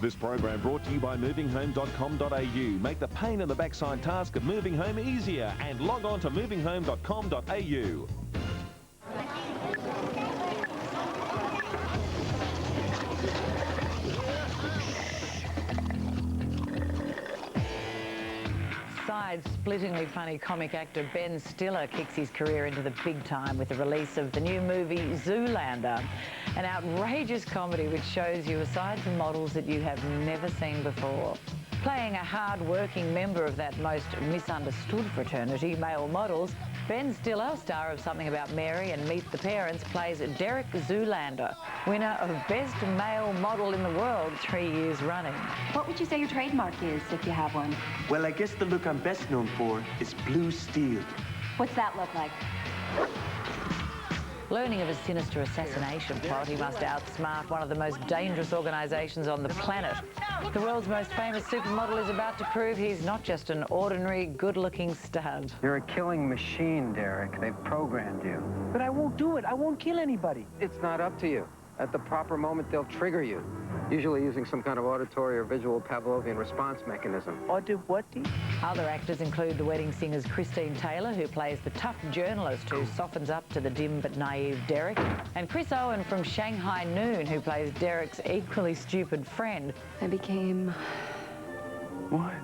This program brought to you by movinghome.com.au. Make the pain in the backside task of moving home easier and log on to movinghome.com.au. Splittingly funny comic actor Ben Stiller kicks his career into the big time with the release of the new movie Zoolander, an outrageous comedy which shows you a side to models that you have never seen before. Playing a hard-working member of that most misunderstood fraternity, male models, Ben Stiller, star of Something About Mary and Meet the Parents, plays Derek Zoolander, winner of Best Male Model in the World 3 years running. What would you say your trademark is, if you have one? Well, I guess the look I'm best known for is blue steel. What's that look like? Learning of a sinister assassination plot, he must outsmart one of the most dangerous organisations on the planet. The world's most famous supermodel is about to prove he's not just an ordinary, good-looking stud. You're a killing machine, Derek. They've programmed you. But I won't do it. I won't kill anybody. It's not up to you. At the proper moment, they'll trigger you, usually using some kind of auditory or visual Pavlovian response mechanism. Other actors include the wedding singer's Christine Taylor, who plays the tough journalist who softens up to the dim but naive Derek, and Chris Owen from Shanghai Noon, who plays Derek's equally stupid friend. I became... What?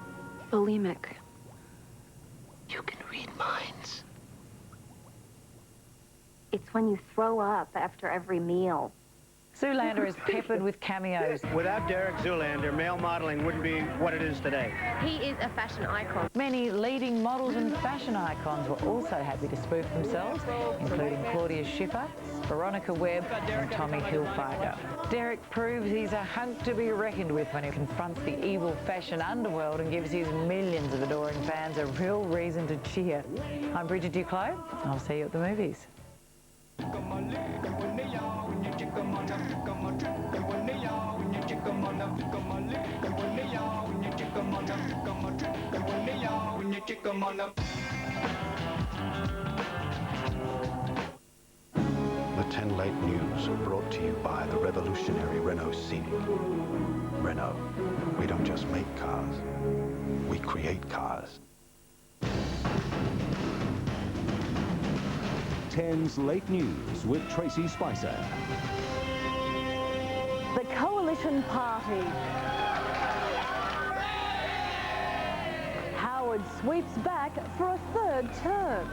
bulimic. You can read minds. It's when you throw up after every meal. Zoolander is peppered with cameos. Without Derek Zoolander, male modeling wouldn't be what it is today. He is a fashion icon. Many leading models and fashion icons were also happy to spoof themselves, including Claudia Schiffer, Veronica Webb and Tommy Hilfiger. Derek proves he's a hunk to be reckoned with when he confronts the evil fashion underworld and gives his millions of adoring fans a real reason to cheer. I'm Bridget Duclos. I'll see you at the movies. The 10 Late News, brought to you by the revolutionary Renault Scenic. Renault, we don't just make cars, we create cars. 10's Late News with Tracey Spicer. The Coalition Party. Howard sweeps back for a third term.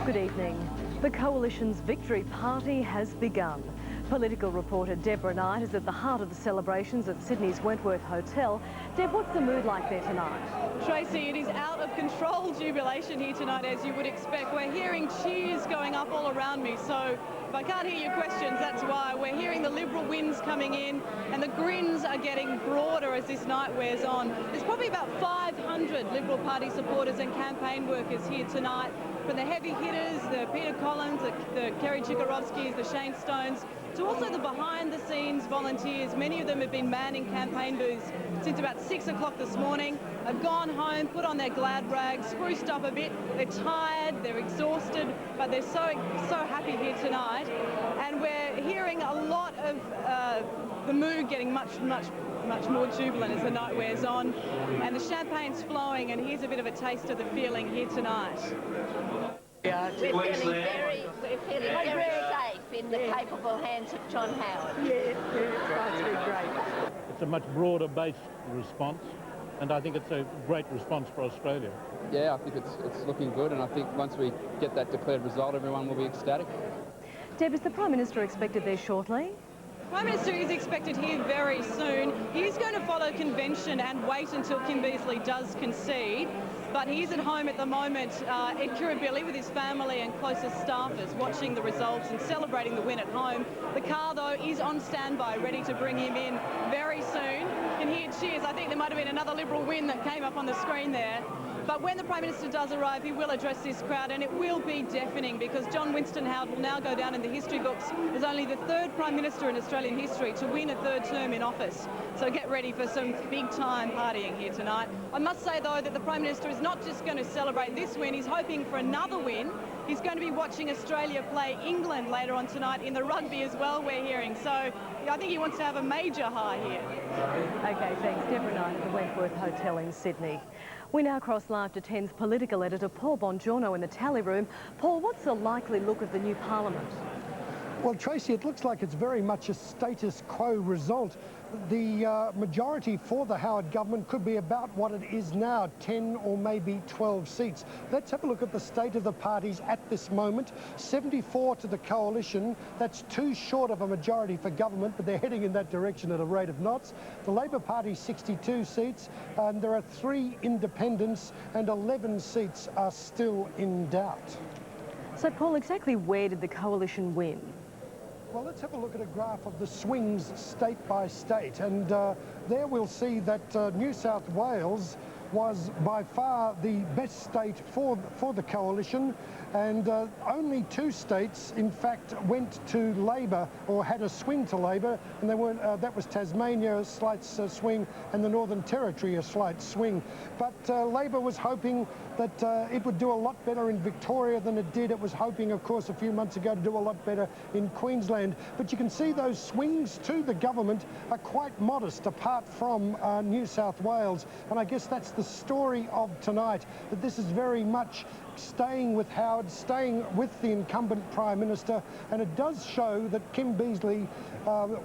Good evening. The Coalition's victory party has begun. Political reporter Deborah Knight is at the heart of the celebrations at Sydney's Wentworth Hotel. Deb, what's the mood like there tonight? Tracey, it is out of control jubilation here tonight, as you would expect. We're hearing cheers going up all around me, so if I can't hear your questions, that's why. We're hearing the Liberal winds coming in, and the grins are getting broader as this night wears on. There's probably about 500 Liberal Party supporters and campaign workers here tonight, from the heavy hitters, the Peter Collins, the Kerry Chikarovskis, the Shane Stones, to also the behind-the-scenes volunteers. Many of them have been manning campaign booths since about 6 o'clock this morning. Have gone home, put on their glad rags, spruced up a bit. They're tired, they're exhausted, but they're so happy here tonight. And we're hearing a lot of the mood getting much more jubilant as the night wears on. And the champagne's flowing, and here's a bit of a taste of the feeling here tonight. We're feeling very safe in the capable hands of John Howard. It's going to be great. It's a much broader based response, and I think it's a great response for Australia. Yeah, I think it's looking good, and I think once we get that declared result, everyone will be ecstatic. Deb, is the Prime Minister expected there shortly? Prime Minister is expected here very soon. He is going to follow convention and wait until Kim Beazley does concede. But he's at home at the moment in Kirribilli with his family and closest staffers, watching the results and celebrating the win at home. The car, though, is on standby, ready to bring him in very soon. You can hear cheers. I think there might have been another Liberal win that came up on the screen there. But when the Prime Minister does arrive, he will address this crowd, and it will be deafening, because John Winston Howard will now go down in the history books as only the third Prime Minister in Australian history to win a third term in office. So get ready for some big-time partying here tonight. I must say, though, that the Prime Minister is not just going to celebrate this win. He's hoping for another win He's going to be watching Australia play England later on tonight in the rugby as well, we're hearing. So I think he wants to have a major high here. OK, thanks. Deborah Knight at the Wentworth Hotel in Sydney. We now cross live to 10's political editor Paul Bongiorno in the tally room. Paul, what's the likely look of the new parliament? Well, Tracy, it looks like it's very much a status quo result. The majority for the Howard government could be about what it is now, 10 or maybe 12 seats. Let's have a look at the state of the parties at this moment. 74 to the coalition. That's too short of a majority for government, but they're heading in that direction at a rate of knots. The Labor Party, 62 seats, and there are 3 independents, and 11 seats are still in doubt. So, Paul, exactly where did the coalition win? Well, let's have a look at a graph of the swings state by state, and there we'll see that New South Wales was by far the best state for the coalition, and only 2 states in fact went to Labor or had a swing to Labor, and they weren't, that was Tasmania, a slight swing, and the Northern Territory, a slight swing. But Labor was hoping that it would do a lot better in Victoria than it did. It was hoping, of course, a few months ago to do a lot better in Queensland. But you can see those swings to the government are quite modest apart from New South Wales. And I guess that's the story of tonight, that this is very much staying with Howard, staying with the incumbent Prime Minister, and it does show that Kim Beazley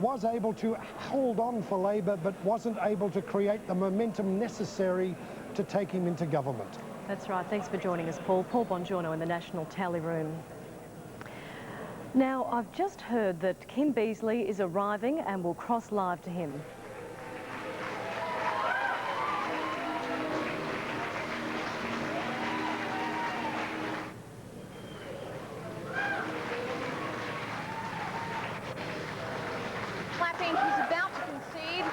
was able to hold on for Labor but wasn't able to create the momentum necessary to take him into government. That's right. Thanks for joining us, Paul. Paul Bongiorno in the National Tally Room. Now, I've just heard that Kim Beazley is arriving and we'll cross live to him. Clapping, he's about to concede.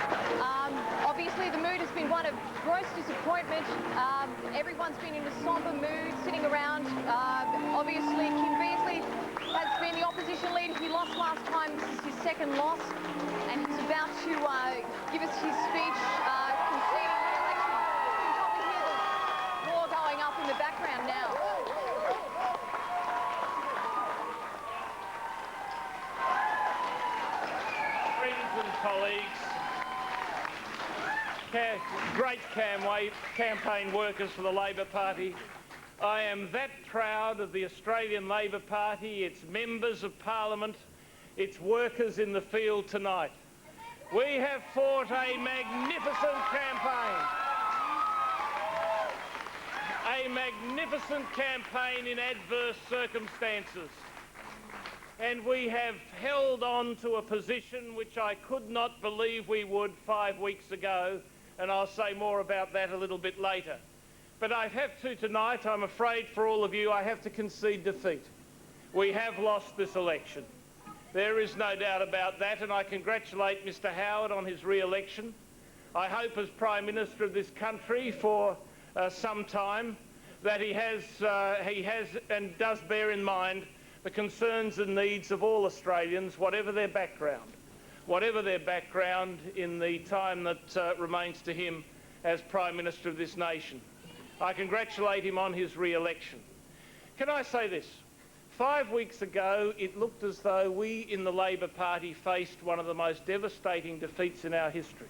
Obviously, the mood has been one of gross disappointment. Everyone's been in a sombre mood, sitting around. Obviously, Kim Beazley has been the opposition leader. He lost last time. This is his second loss, and he's about to give us his speech, conceding the election. You can probably hear the war going up in the background now. Friends and colleagues, great campaign workers for the Labor Party. I am that proud of the Australian Labor Party, its members of Parliament, its workers in the field tonight. We have fought a magnificent campaign. A magnificent campaign in adverse circumstances. And we have held on to a position which I could not believe we would 5 weeks ago, and I'll say more about that a little bit later. But I have to tonight, I'm afraid for all of you, I have to concede defeat. We have lost this election. There is no doubt about that, and I congratulate Mr Howard on his re-election. I hope as Prime Minister of this country for some time that he has and does bear in mind the concerns and needs of all Australians, whatever their background in the time that remains to him as Prime Minister of this nation. I congratulate him on his re-election. Can I say this? 5 weeks ago, it looked as though we in the Labor Party faced one of the most devastating defeats in our history.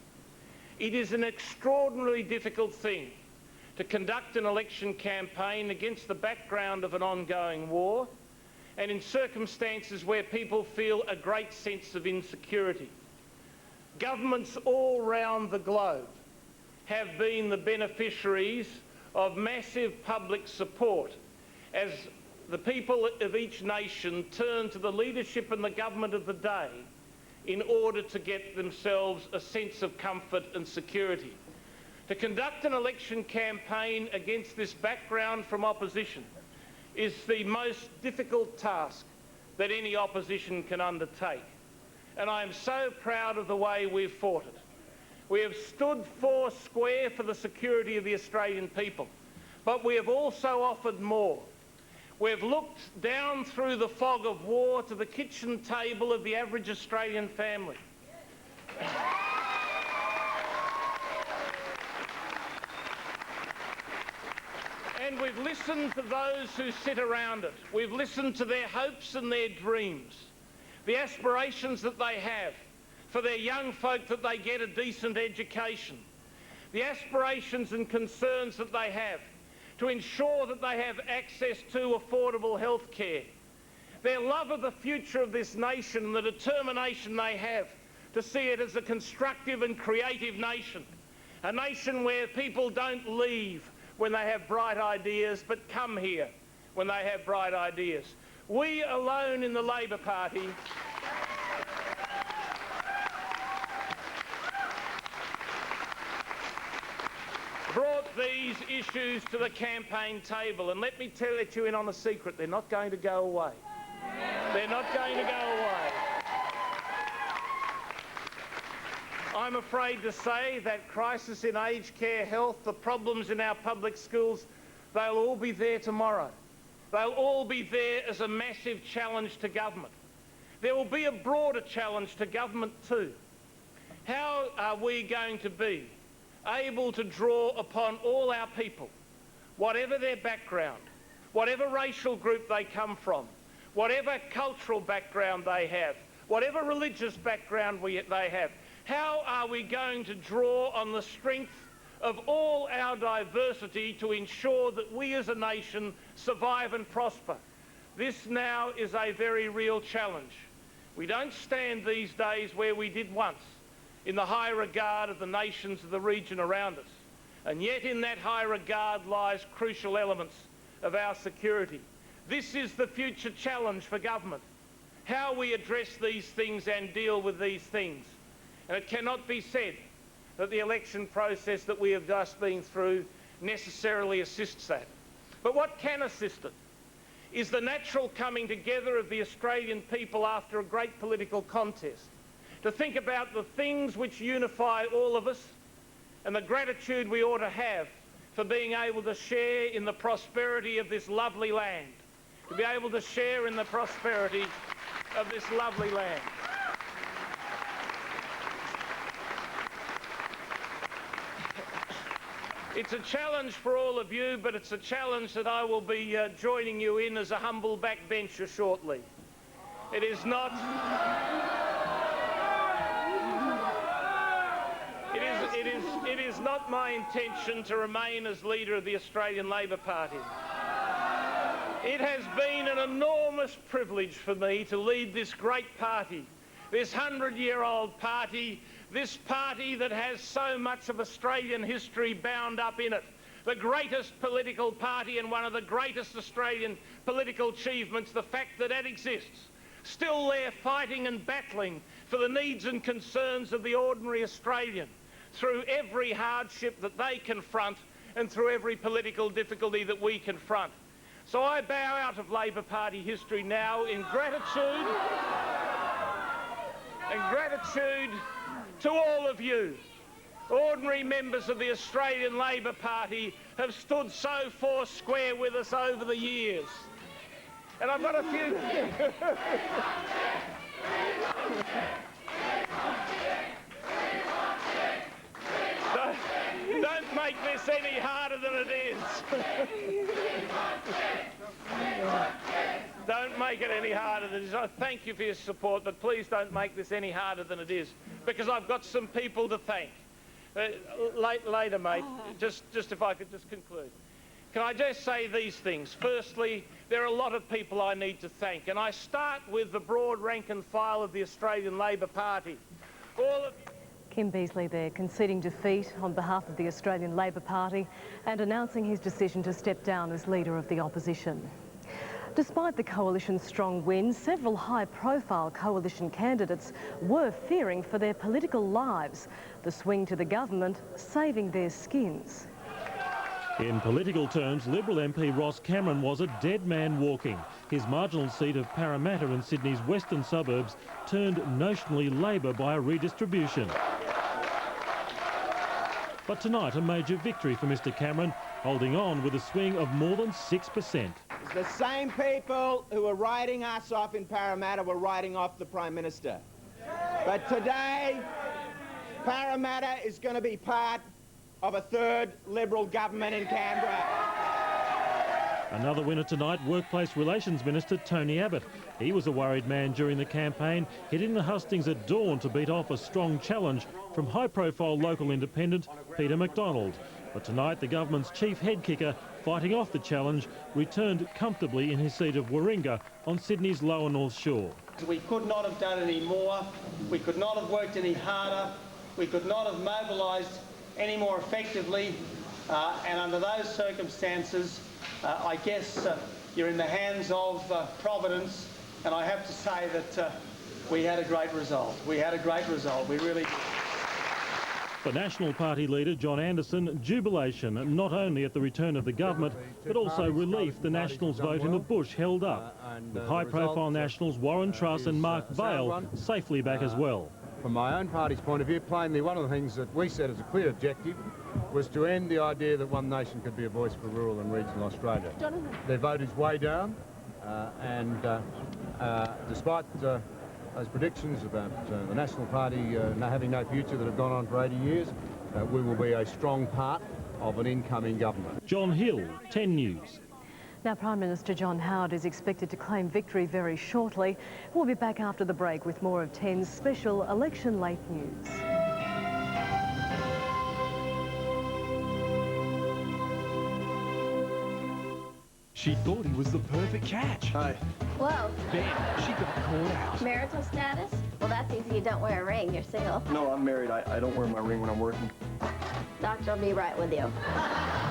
It is an extraordinarily difficult thing to conduct an election campaign against the background of an ongoing war and in circumstances where people feel a great sense of insecurity. Governments all round the globe have been the beneficiaries of massive public support as the people of each nation turn to the leadership and the government of the day in order to get themselves a sense of comfort and security. To conduct an election campaign against this background from opposition is the most difficult task that any opposition can undertake. And I am so proud of the way we've fought it. We have stood four square for the security of the Australian people, but we have also offered more. We've looked down through the fog of war to the kitchen table of the average Australian family. And And we've listened to those who sit around it. We've listened to their hopes and their dreams, the aspirations that they have for their young folk that they get a decent education, the aspirations and concerns that they have to ensure that they have access to affordable health care, their love of the future of this nation and the determination they have to see it as a constructive and creative nation, a nation where people don't leave when they have bright ideas, but come here when they have bright ideas. We alone in the Labor Party brought these issues to the campaign table, and let me let you in on a secret, they're not going to go away. They're not going to go away. I'm afraid to say that crisis in aged care health, the problems in our public schools, they'll all be there tomorrow. They'll all be there as a massive challenge to government. There will be a broader challenge to government too. How are we going to be able to draw upon all our people, whatever their background, whatever racial group they come from, whatever cultural background they have, whatever religious background they have? How are we going to draw on the strength of all our diversity to ensure that we as a nation survive and prosper? This now is a very real challenge. We don't stand these days where we did once, in the high regard of the nations of the region around us. And yet in that high regard lies crucial elements of our security. This is the future challenge for government, how we address these things and deal with these things. And it cannot be said that the election process that we have just been through necessarily assists that. But what can assist it is the natural coming together of the Australian people after a great political contest, to think about the things which unify all of us and the gratitude we ought to have for being able to share in the prosperity of this lovely land, to be able to share in the prosperity of this lovely land. It's a challenge for all of you, but it's a challenge that I will be joining you in as a humble backbencher shortly. It is not... It is not my intention to remain as leader of the Australian Labor Party. It has been an enormous privilege for me to lead this great party, this 100-year-old party, this party that has so much of Australian history bound up in it, the greatest political party and one of the greatest Australian political achievements, the fact that it exists, still there fighting and battling for the needs and concerns of the ordinary Australian, through every hardship that they confront and through every political difficulty that we confront. So I bow out of Labor Party history now in gratitude to all of you. Ordinary members of the Australian Labor Party have stood so foursquare with us over the years. And I've got a few... Don't make this any harder than it is. Don't make it any harder than it is. I thank you for your support, but please don't make this any harder than it is, because I've got some people to thank. Later, mate, just if I could just conclude. Can I just say these things? Firstly, there are a lot of people I need to thank, and I start with the broad rank and file of the Australian Labor Party. All of Kim Beazley there conceding defeat on behalf of the Australian Labor Party and announcing his decision to step down as leader of the opposition. Despite the coalition's strong win, several high-profile coalition candidates were fearing for their political lives, the swing to the government saving their skins. In political terms, Liberal MP Ross Cameron was a dead man walking. His marginal seat of Parramatta in Sydney's western suburbs turned notionally Labor by a redistribution. But tonight, a major victory for Mr Cameron, holding on with a swing of more than 6%. It's the same people who were writing us off in Parramatta were writing off the Prime Minister. But today, Parramatta is going to be part of a third Liberal government in Canberra. Another winner tonight, Workplace Relations Minister Tony Abbott. He was a worried man during the campaign, hitting the hustings at dawn to beat off a strong challenge from high-profile local independent Peter McDonald. But tonight, the government's chief head kicker, fighting off the challenge, returned comfortably in his seat of Warringah on Sydney's lower North Shore. We could not have done any more. We could not have worked any harder. We could not have mobilised any more effectively. And under those circumstances, I guess you're in the hands of Providence, and I have to say that we had a great result. We had a great result. We really did. For National Party leader John Anderson, jubilation not only at the return of the government, but also relief the Nationals' vote in the bush held up, with high-profile Nationals Warren Truss and Mark Vaile safely back as well. From my own party's point of view, plainly one of the things that we set as a clear objective was to end the idea that one nation could be a voice for rural and regional Australia. Their vote is way down, and despite those predictions about the National Party having no future that have gone on for 80 years, we will be a strong part of an incoming government. John Hill, 10 News. Now, Prime Minister John Howard is expected to claim victory very shortly. We'll be back after the break with more of 10's special Election Late News. She thought he was the perfect catch. Hey. Whoa. Then she got caught out. Marital status? Well, that's easy. You don't wear a ring. You're single. No, I'm married. I don't wear my ring when I'm working. Doctor will be right with you.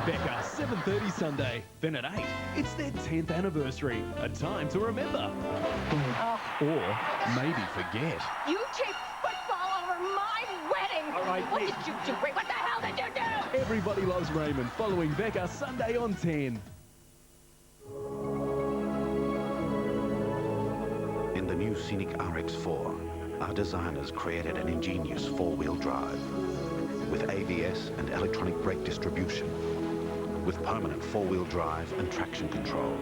Becca, 7:30 Sunday. Then at 8, it's their 10th anniversary. A time to remember. Or maybe forget. You kicked football over my wedding! All right, what did you do? What the hell did you do? Everybody Loves Raymond, following Becca Sunday on 10. In the new Scenic RX4, our designers created an ingenious four-wheel drive with ABS and electronic brake distribution, with permanent four-wheel drive and traction control,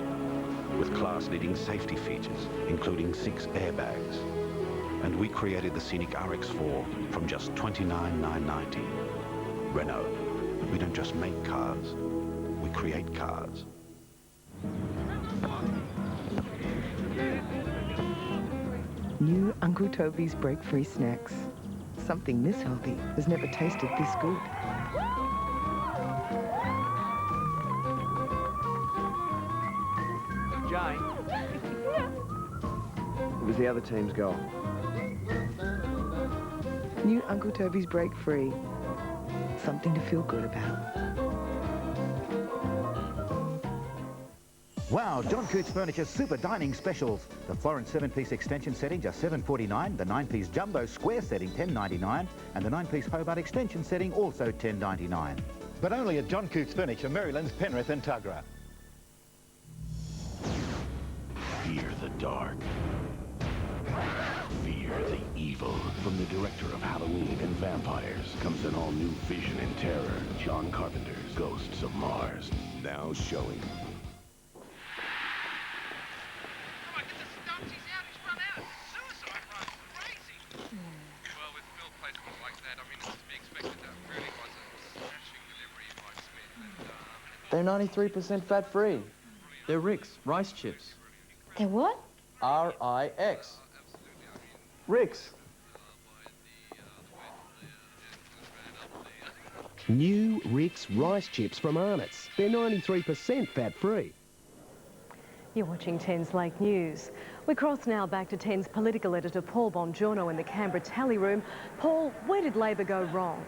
with class-leading safety features, including 6 airbags. And we created the Scenic RX4 from just $29,990. Renault, we don't just make cars, we create cars. New Uncle Toby's break-free snacks. Something this healthy has never tasted this good. Jane. It was the other team's goal. New Uncle Toby's break-free. Something to feel good about. Wow, John Cootes Furniture's super dining specials. The Florence 7-piece extension setting, just $7.49. The 9-piece jumbo square setting, $10.99. And the 9-piece Hobart extension setting, also $10.99. But only at John Cootes Furniture, Maryland's Penrith and Tuggerah. Fear the dark. Fear the evil. From the director of Halloween and Vampires comes an all-new vision and terror. John Carpenter's Ghosts of Mars. Now showing. They're 93% fat-free. They're Rix, rice chips. They're what? R-I-X. Rix. New Rix rice chips from Arnott's. They're 93% fat-free. You're watching 10's Late News. We cross now back to 10's political editor Paul Bongiorno in the Canberra tally room. Paul, where did Labor go wrong?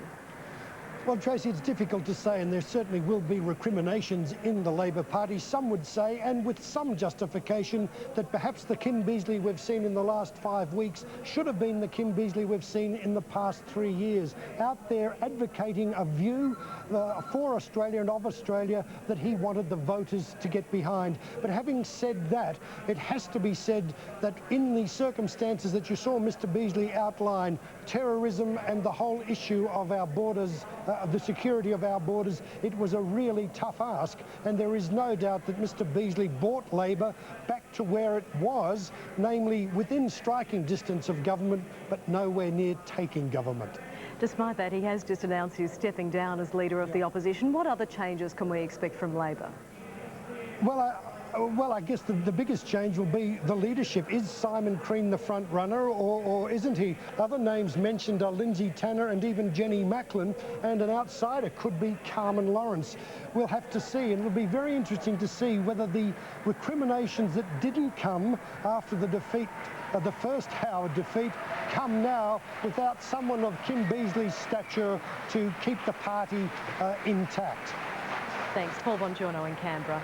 Well, Tracey, it's difficult to say, and there certainly will be recriminations in the Labor Party. Some would say, and with some justification, that perhaps the Kim Beazley we've seen in the last 5 weeks should have been the Kim Beazley we've seen in the past 3 years, out there advocating a view for Australia and of Australia that he wanted the voters to get behind. But having said that, it has to be said that in the circumstances that you saw Mr. Beazley outline, terrorism and the whole issue of our borders, the security of our borders, it was a really tough ask, and there is no doubt that Mr. Beazley brought Labor back to where it was, namely within striking distance of government, but nowhere near taking government. Despite that, he has just announced he's stepping down as leader of the opposition. What other changes can we expect from Labor? Well, I guess the biggest change will be the leadership. Is Simon Crean the front runner, or isn't he? Other names mentioned are Lindsay Tanner and even Jenny Macklin, and an outsider could be Carmen Lawrence. We'll have to see, and it'll be very interesting to see whether the recriminations that didn't come after the defeat, the first Howard defeat, come now without someone of Kim Beazley's stature to keep the party intact. Thanks, Paul Bongiorno in Canberra.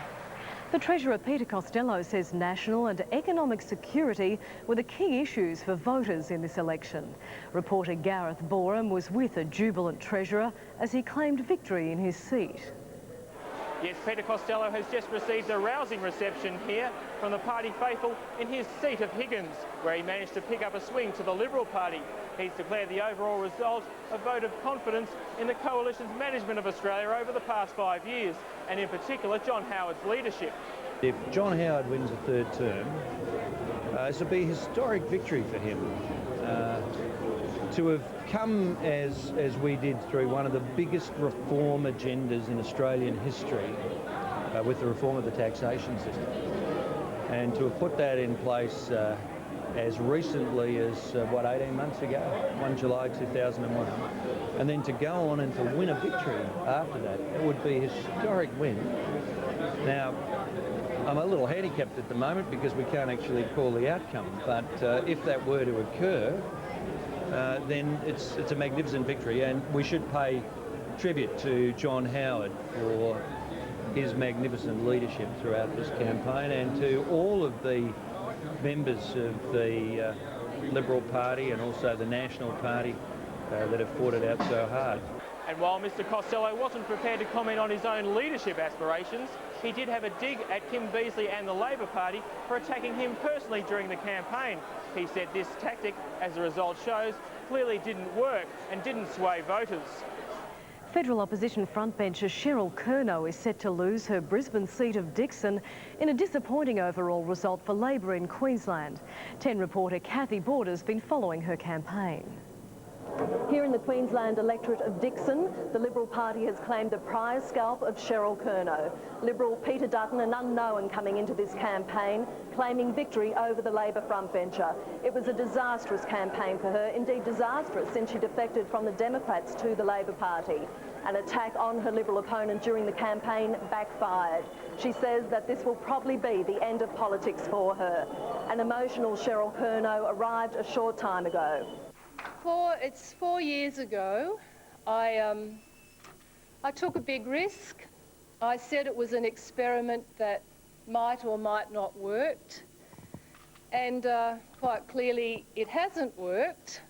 The Treasurer Peter Costello says national and economic security were the key issues for voters in this election. Reporter Gareth Boreham was with a jubilant Treasurer as he claimed victory in his seat. Yes, Peter Costello has just received a rousing reception here from the party faithful in his seat of Higgins, where he managed to pick up a swing to the Liberal Party. He's declared the overall result a vote of confidence in the Coalition's management of Australia over the past 5 years, and in particular John Howard's leadership. If John Howard wins a third term, this will be a historic victory for him. To have come as we did through one of the biggest reform agendas in Australian history with the reform of the taxation system, and to have put that in place as recently as, 18 months ago, 1 July 2001, and then to go on and to win a victory after that, it would be a historic win. Now, I'm a little handicapped at the moment because we can't actually call the outcome, but if that were to occur, then it's a magnificent victory, and we should pay tribute to John Howard for his magnificent leadership throughout this campaign, and to all of the members of the Liberal Party and also the National Party that have fought it out so hard. And while Mr Costello wasn't prepared to comment on his own leadership aspirations, he did have a dig at Kim Beazley and the Labor Party for attacking him personally during the campaign. He said this tactic, as the result shows, clearly didn't work and didn't sway voters. Federal opposition frontbencher Cheryl Curnow is set to lose her Brisbane seat of Dixon in a disappointing overall result for Labor in Queensland. 10 reporter Kathy Border has been following her campaign. Here in the Queensland electorate of Dixon, the Liberal Party has claimed the prize scalp of Cheryl Curnow. Liberal Peter Dutton, an unknown coming into this campaign, claiming victory over the Labor frontbencher. It was a disastrous campaign for her, indeed disastrous since she defected from the Democrats to the Labor Party. An attack on her Liberal opponent during the campaign backfired. She says that this will probably be the end of politics for her. An emotional Cheryl Curnow arrived a short time ago. It's 4 years ago, I took a big risk. I said it was an experiment that might or might not work. And quite clearly it hasn't worked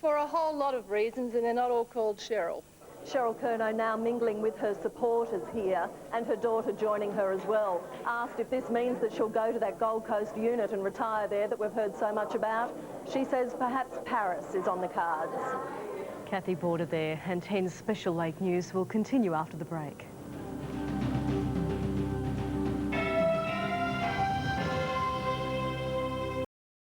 for a whole lot of reasons, and they're not all called Cheryl. Cheryl Curnow now mingling with her supporters here, and her daughter joining her as well. Asked if this means that she'll go to that Gold Coast unit and retire there that we've heard so much about, she says perhaps Paris is on the cards. Kathy Border there, and 10 Special Lake News will continue after the break.